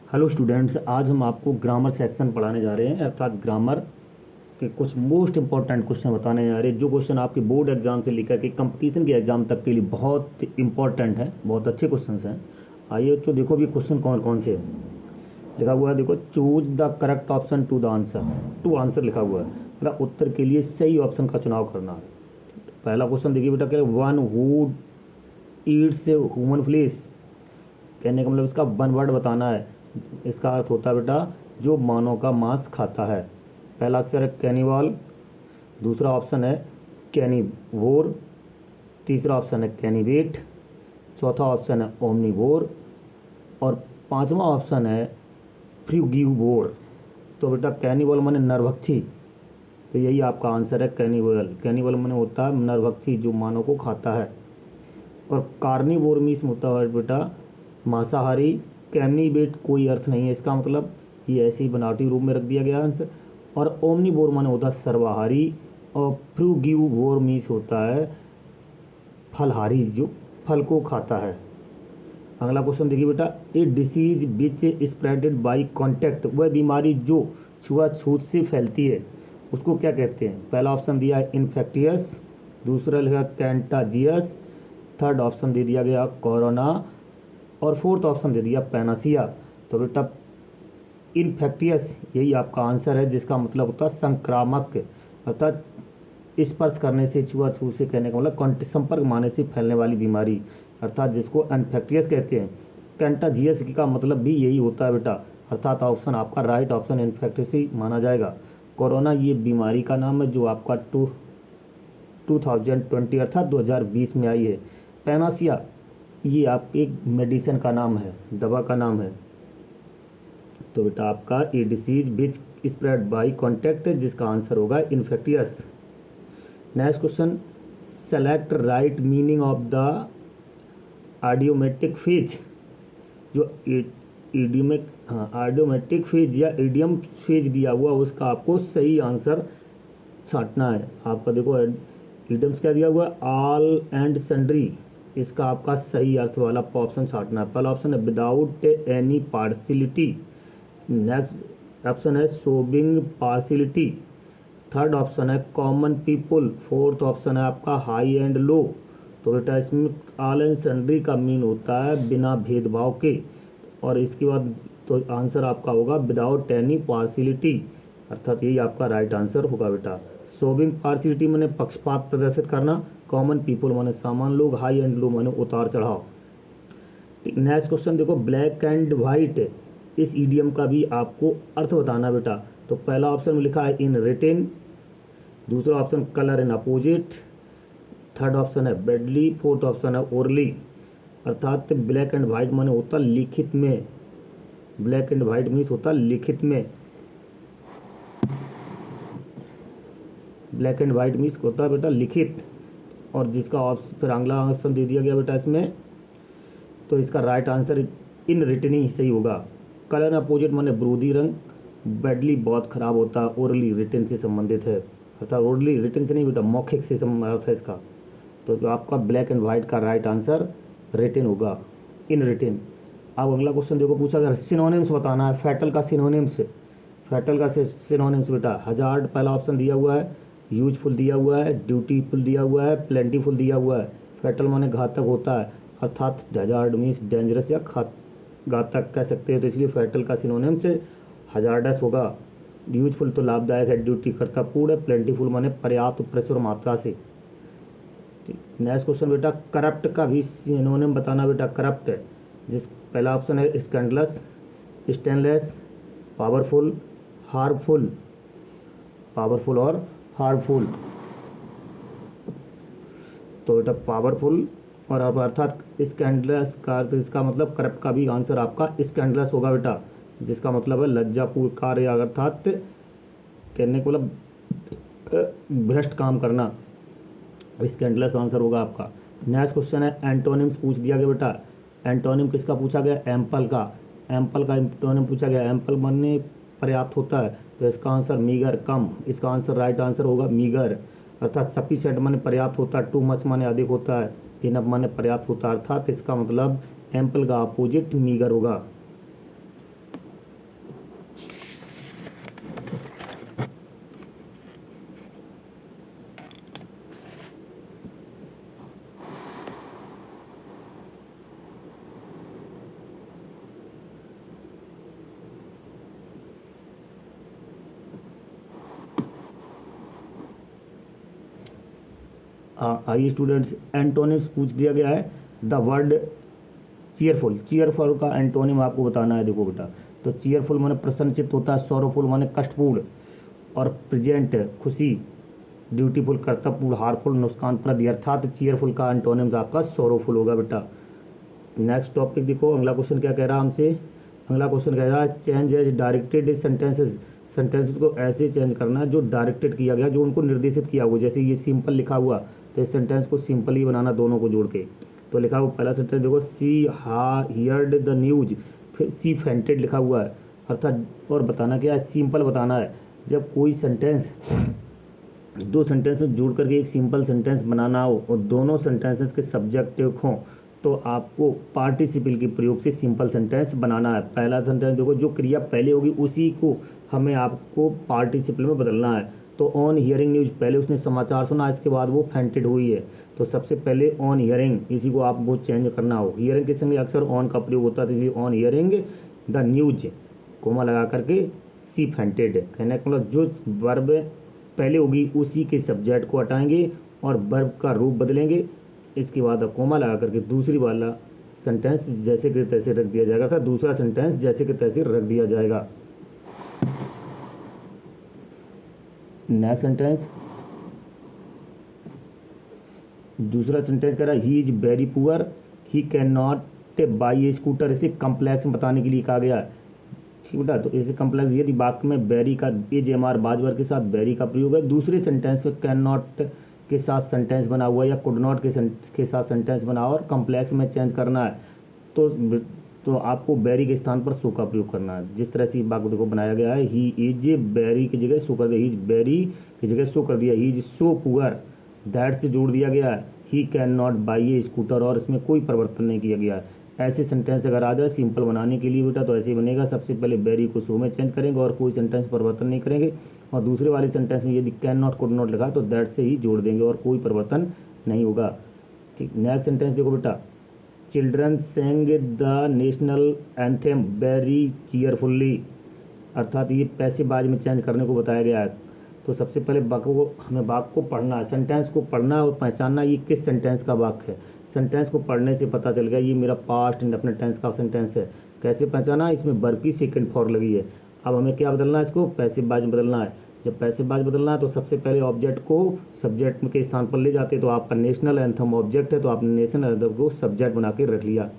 Hello students, आज हम आपको ग्रामर सेक्शन पढ़ाने जा रहे हैं, अर्थात ग्रामर के कुछ मोस्ट इंपॉर्टेंट क्वेश्चन बताने जा रहे हैं। जो क्वेश्चन आपके बोर्ड एग्जाम से लेकर के कंपटीशन के एग्जाम तक के लिए बहुत इंपॉर्टेंट है, बहुत अच्छे क्वेश्चन हैं। आइए तो देखो भी क्वेश्चन कौन कौन से लिखा हुआ है। देखो, choose the correct option to the answer. To answer लिखा हुआ है, मतलब उत्तर के लिए सही ऑप्शन का चुनाव करना है। पहला क्वेश्चन देखिए बेटा, क्या one who eats human flesh, कहने का मतलब इसका वन वर्ड बताना है। इसका अर्थ होता है बेटा जो मानव का मांस खाता है। पहला अक्षर है कैनिवाल, दूसरा ऑप्शन है कैनिवोर, तीसरा ऑप्शन है कैनिवेट, चौथा ऑप्शन है ओमनीवोर और पांचवा ऑप्शन है फ्रूगिवोर। तो बेटा कैनिवल माने नरभक्षी, तो यही आपका आंसर है कैनिवल। कैनिवल माने होता है नरभक्षी जो मानव को खाता है। और कार्निवोर मीन्स होता है बेटा मांसाहारी। कैमनीवेट कोई अर्थ नहीं है इसका, मतलब ये ऐसे ही बनावटी रूप में रख दिया गया आंसर। और ओमनीवोर माने होता है सर्वाहारी। और फ्रूगिवोर मीन्स होता है फलहारी, जो फल को खाता है। अगला क्वेश्चन देखिए बेटा, a disease which spreaded by contact, वह बीमारी जो छुआछूत से फैलती है उसको क्या कहते हैं। पहला ऑप्शन दिया है इन्फेक्टियस, दूसरा लिखा कैंटाजियस, थर्ड ऑप्शन दे दिया गया कोरोना और फोर्थ ऑप्शन दे दिया पैनासिया। तो बेटा इन्फेक्टियस यही आपका आंसर है, जिसका मतलब होता है संक्रामक, अर्थात स्पर्श करने से, छुआछूत से, कहने का मतलब संपर्क माने से फैलने वाली बीमारी, अर्थात जिसको इन्फेक्टियस कहते हैं। कैंटाजियस का मतलब भी यही होता है बेटा, अर्थात ऑप्शन आपका राइट ऑप्शन इन्फेक्टियस ही माना जाएगा। कोरोना ये बीमारी का नाम है जो आपका 2020 अर्थात 2020 में आई है। पैनासिया ये आप एक मेडिसिन का नाम है, दवा का नाम है। तो बेटा आपका ए disease which spread by contact, जिसका आंसर होगा infectious. Next question, select right meaning of the idiomatic phase. जो इडियोमिक आइडियोमेटिक फेज या इडियम फेज दिया हुआ उसका आपको सही आंसर छांटना है। आपका देखो इडियम्स क्या दिया हुआ है, ऑल एंड सन्ड्री, इसका आपका सही अर्थ वाला ऑप्शन छांटना है। पहला ऑप्शन है without any partiality, next option है शोबिंग पार्शियलिटी, थर्ड ऑप्शन है कॉमन पीपुल, फोर्थ ऑप्शन है आपका हाई एंड लो। तो बेटा इसमें ऑल एंड सन्ड्री का मीन होता है बिना भेदभाव के, और इसके बाद तो आंसर आपका होगा विदाउट एनी पार्शियलिटी, अर्थात यही आपका राइट आंसर होगा बेटा। शोबिंग पार्शियलिटी माने पक्षपात प्रदर्शित करना, कॉमन पीपल माने सामान्य लोग, हाई एंड लो माने उतार चढ़ाव। नेक्स्ट क्वेश्चन देखो, ब्लैक एंड वाइट, इस ईडियम का भी आपको अर्थ बताना बेटा। तो पहला ऑप्शन में लिखा है इन रिटेन, दूसरा option colour in opposite, third option है बेडली, फोर्थ ऑप्शन है ओरली। अर्थात ब्लैक एंड वाइट माने होता लिखित में, ब्लैक एंड वाइट मीन्स होता लिखित में, ब्लैक एंड वाइट मीन्स होता है बेटा लिखित। और जिसका ऑप्शन फिर अगला ऑप्शन दे दिया गया बेटा इसमें, तो इसका राइट आंसर इन रिटन ही सही होगा। कलर अपोजिट माने विरोधी रंग, बैडली बहुत खराब होता है, ओरली रिटन से संबंधित है, अर्थात ओरली रिटन से नहीं बेटा मौखिक से संबंधित है इसका। तो जो आपका ब्लैक एंड वाइट का राइट आंसर रिटन होगा, इन रिटन। अब अगला क्वेश्चन देखो, पूछा गया सिनोनिम्स बताना है। फैटल का सिनोनिम्स, फैटल का सिनोनिम्स बेटा हजार्ड पहला ऑप्शन दिया हुआ है, यूजफुल दिया हुआ है, ड्यूटीफुल दिया हुआ है, प्लेंटीफुल दिया हुआ है। फैटल माने घातक होता है, अर्थात हजार्ड मीन्स डेंजरस या घातक कह सकते हैं, तो इसलिए फैटल का सिनोनिम से हजार्डस होगा। यूजफुल तो लाभदायक है, ड्यूटी करता पूर्ण है, प्लेंटीफुल माने पर्याप्त प्रचुर मात्रा से। नेक्स्ट क्वेश्चन बेटा, करप्ट का भी सिनोनिम बताना बेटा। करप्ट जिस पहला ऑप्शन है scandalous, stainless, powerful, harmful, powerful और हार्मफुल। तो बेटा पावरफुल और अब अर्थात स्कैंडलस का अर्थ, इसका मतलब करप्ट का भी आंसर आपका स्कैंडलस होगा बेटा, जिसका मतलब है लज्जापूर्ण कार्य, अर्थात कहने को मतलब भ्रष्ट काम करना, स्कैंडलस आंसर होगा आपका। नेक्स्ट क्वेश्चन है एंटोनिम्स पूछ दिया गया बेटा। एंटोनिम किसका पूछा गया, एम्पल का। एम्पल का एंटोनिम पूछा गया, एम्पल माने पर्याप्त होता है, तो इसका आंसर मीगर कम, इसका आंसर राइट आंसर होगा मीगर। अर्थात सफिशिएंट माने पर्याप्त होता है, टू मच माने अधिक होता है, इनफ माने पर्याप्त होता है, अर्थात इसका मतलब एम्पल का अपोजिट मीगर होगा। आइए स्टूडेंट्स, एंटोनिम्स पूछ दिया गया है। द वर्ड चीयरफुल, चीयरफुल का एंटोनिम आपको बताना है। देखो बेटा, तो चीयरफुल माने प्रसन्नचित्त होता है, सॉरोफुल माने कष्टपूर्ण, और प्रेजेंट खुशी, ड्यूटीफुल कर्तव्यपूर्ण, हार्मफुल नुकसानप्रद, अर्थात चीयरफुल का एंटोनिम्स आपका सॉरोफुल होगा बेटा। नेक्स्ट टॉपिक देखो, अगला क्वेश्चन क्या कह रहा है हमसे। अगला क्वेश्चन कह रहा है change as directed sentences, sentences को ऐसे चेंज करना है जो डायरेक्टेड किया गया, जो उनको निर्देशित किया हुआ। जैसे ये सिंपल लिखा हुआ, तो इस सेंटेंस को सिंपल ही बनाना, दोनों को जोड़ के। तो लिखा हुआ पहला सेंटेंस देखो, सी हियर्ड द न्यूज, फिर सी फेंटेड लिखा हुआ है, अर्थात और बताना क्या है, सिंपल बताना है। जब कोई सेंटेंस दो सेंटेंस जोड़ करके एक सिंपल सेंटेंस बनाना हो और दोनों सेंटेंसेस के सब्जेक्टिव हों, तो आपको पार्टिसिपल के प्रयोग से सिंपल सेंटेंस बनाना है। पहला सेंटेंस देखो, जो क्रिया पहले होगी उसी को हमें आपको पार्टिसिपल में बदलना है। तो ऑन हियरिंग न्यूज, पहले उसने समाचार सुना, इसके बाद वो फेंटेड हुई है, तो सबसे पहले ऑन हियरिंग, इसी को आपको चेंज करना हो। हियरिंग के संग अक्सर ऑन का प्रयोग होता है, तो इसलिए on hearing the news, comma लगा करके सी फेंटेड। कहने का मतलब जो वर्ब पहले होगी उसी के सब्जेक्ट को हटाएंगे और वर्ब का रूप बदलेंगे, इसके बाद अब कोमा लगा करके दूसरी वाला सेंटेंस जैसे कि तैसे रख दिया जाएगा, था दूसरा सेंटेंस जैसे कि तैसे रख दिया जाएगा। नेक्स्ट सेंटेंस, दूसरा सेंटेंस कह रहा है he is very poor, he can not by A scooter. इसे कम्प्लेक्स बताने के लिए कहा गया है, ठीक बेटा। तो इसे कम्प्लेक्स, यदि वाक्य में बैरी का एजेएमआर बाजवर के साथ बैरी का प्रयोग है, दूसरे सेंटेंस में कैन नॉट के साथ सेंटेंस बना हुआ है या कुड नॉट के साथ सेंटेंस बना हुआ और कम्प्लेक्स में चेंज करना है, तो आपको बैरी के स्थान पर सो का प्रयोग करना है। जिस तरह से वाक्य देखो बनाया गया है, ही इज बैरी की जगह सो कर दिया, ही इज बैरी की जगह सो कर दिया, he is so poor, that से जोड़ दिया गया है, he can not by A scooter, और इसमें कोई परिवर्तन नहीं किया गया है। ऐसे सेंटेंस अगर आ जाए सिंपल बनाने के लिए बेटा, तो ऐसे ही बनेगा। सबसे पहले बैरी को सो में चेंज करेंगे और कोई सेंटेंस परिवर्तन नहीं करेंगे, और दूसरे वाले सेंटेंस में यदि कैन नॉट कुड नॉट लिखा तो दैट से ही जोड़ देंगे और कोई परिवर्तन नहीं होगा, ठीक। नेक्स्ट सेंटेंस देखो बेटा, children sang the national anthem very cheerfully, अर्थात ये पैसेबाज में चेंज करने को बताया गया है। तो सबसे पहले हमें वाक्य को पढ़ना है, सेंटेंस को पढ़ना और पहचानना ये किस सेंटेंस का वाक्य है। सेंटेंस को पढ़ने से पता चल गया ये मेरा पास्ट इंडेफिनिट टेंस का सेंटेंस है। कैसे पहचाना, इसमें वर्ब की सेकंड फॉर्म लगी है। अब हमें क्या बदलना है, इसको पैसिव-बाज में बदलना है। जब पैसिव-बाज बदलना है तो सबसे पहले ऑब्जेक्ट को सब्जेक्ट के स्थान पर ले जाते, तो आपका नेशनल एंथम ऑब्जेक्ट है, तो आपने नेशनल एंथम को सब्जेक्ट बना के रख लिया।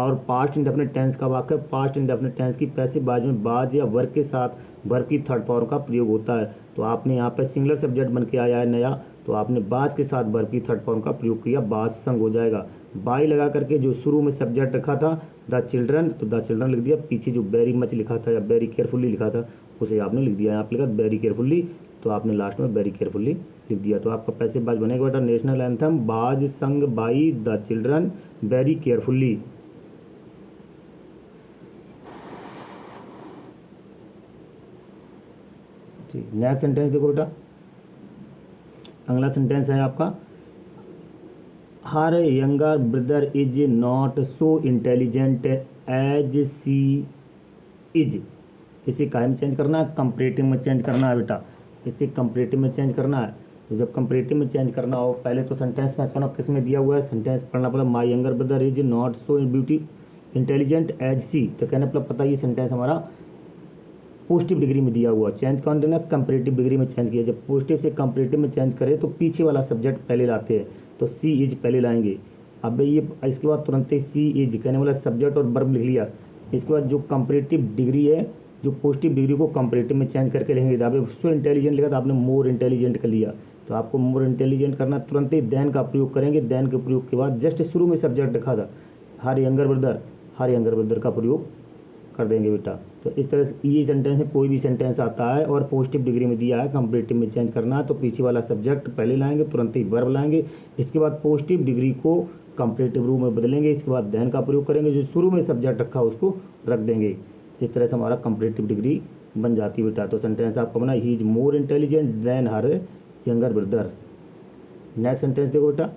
और पास्ट इंडेफिनिट टेंस का वाक्य, पास्ट इंडेफिनिट टेंस की पैसिव बाज में बाज या वर्ब के साथ वर्ब की थर्ड फॉर्म का प्रयोग होता है। तो आपने यहाँ पे सिंगुलर सब्जेक्ट बन के आया है नया, तो आपने बाज के साथ वर्ब की थर्ड फॉर्म का प्रयोग किया, बाज संग हो जाएगा। बाई लगा करके जो शुरू में सब्जेक्ट रखा था द चिल्ड्रन, तो द चिल्ड्रन लिख दिया, पीछे जो वेरी मच लिखा था या वेरी केयरफुली लिखा था उसे आपने लिख दिया। यहाँ पे लिखा वेरी केयरफुली, तो आपने लास्ट में वेरी केयरफुली लिख दिया। तो आपका पैसिव बाज बनेगा बेटा, national anthem was sung by the children very carefully. Next sentence देखो बेटा, अगला सेंटेंस है आपका, her younger brother is not so intelligent as she is. इसे काहे में चेंज करना है, कंपैरेटिव में चेंज करना है बेटा, इसे कंपैरेटिव में चेंज करना है। तो जब कंपैरेटिव में चेंज करना हो, पहले तो सेंटेंस में अच्छा किस में दिया हुआ है, सेंटेंस पढ़ना पड़ा, my younger brother is not so beauty intelligent as she, तो कहने मतलब पता ये सेंटेंस हमारा पॉजिटिव डिग्री में दिया हुआ। चेंज कौन देना, कंपैरेटिव डिग्री में चेंज किया। जब पॉजिटिव से कंपैरेटिव में चेंज करें तो पीछे वाला सब्जेक्ट पहले लाते हैं, तो सी इज पहले लाएंगे। अब ये इसके बाद तुरंत ही सी इज कहने वाला सब्जेक्ट और वर्ब लिख लिया। इसके बाद जो कंपैरेटिव डिग्री है, जो पॉजिटिव डिग्री को कंपैरेटिव में चेंज करके लिखेंगे। आपने सो इंटेलिजेंट लिखा था, आपने मोर इंटेलिजेंट कर लिया, तो आपको मोर इंटेलिजेंट करना, तुरंत ही देन का प्रयोग करेंगे। देन के प्रयोग के बाद जस्ट शुरू में सब्जेक्ट रखा था हर यंगर ब्रदर का प्रयोग कर देंगे बेटा। तो इस तरह से ये सेंटेंस है, कोई भी सेंटेंस आता है और पॉजिटिव डिग्री में दिया है, कंपैरेटिव में चेंज करना है, तो पीछे वाला सब्जेक्ट पहले लाएंगे, तुरंत ही वर्ब लाएंगे, इसके बाद पॉजिटिव डिग्री को कंपैरेटिव रूप में बदलेंगे, इसके बाद देन का प्रयोग करेंगे, जो शुरू में सब्जेक्ट रखा उसको रख देंगे। इस तरह से हमारा कंपैरेटिव डिग्री बन जाती है बेटा। तो सेंटेंस आपको बना, he is more intelligent then her younger brothers. Next sentence देखो बेटा,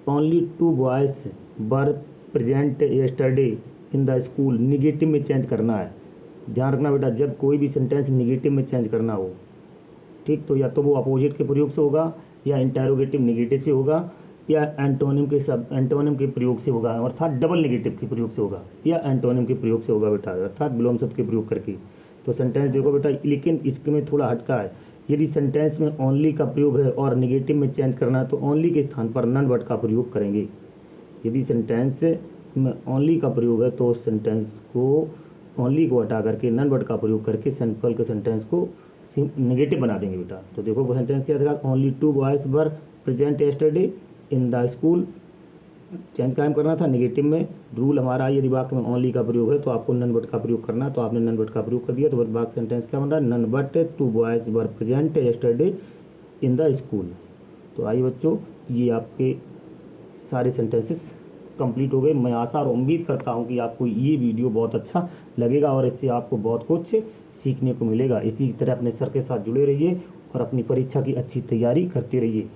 only 2 boys were present yesterday in the school, negative में चेंज करना है। ध्यान रखना बेटा, जब कोई भी सेंटेंस निगेटिव में चेंज करना हो, ठीक, तो या तो वो अपोजिट के प्रयोग से होगा या इंटेरोगेटिव नेगेटिव से होगा, या एंटोनिम के प्रयोग से होगा, अर्थात डबल नेगेटिव के प्रयोग से होगा, या एंटोनिम के प्रयोग से होगा बेटा, अर्थात विलोम शब्द के प्रयोग करके। तो सेंटेंस देखो बेटा, लेकिन इसमें थोड़ा हटका है। यदि सेंटेंस में ओनली का प्रयोग है और नेगेटिव में चेंज करना है तो ओनली के स्थान पर नन वर्ड का प्रयोग करेंगे। यदि सेंटेंस में ओनली का प्रयोग है तो सेंटेंस को ओनली को हटा करके नन वर्ड का प्रयोग करके सिंपल के सेंटेंस को नेगेटिव बना देंगे बेटा। तो देखो वो सेंटेंस क्या था, only 2 boys were present yesterday in the school. Change कायम करना था नेगेटिव में। रूल हमारा है, यदि वाक्य में ओनली का प्रयोग है तो आपको नन वर्ड का प्रयोग करना है, तो आपने नन वर्ड का प्रयोग कर दिया। तो वाक्य सेंटेंस क्या बन रहा है, none but 2 boys were present yesterday in the school. तो आइए बच्चों, ये आपके सारे सेंटेंसेस कंप्लीट हो गए। मैं आशा और उम्मीद करता हूँ कि आपको ये वीडियो बहुत अच्छा लगेगा और इससे आपको बहुत कुछ सीखने को मिलेगा। इसी तरह अपने सर के साथ जुड़े रहिए और अपनी परीक्षा की अच्छी तैयारी करते रहिए।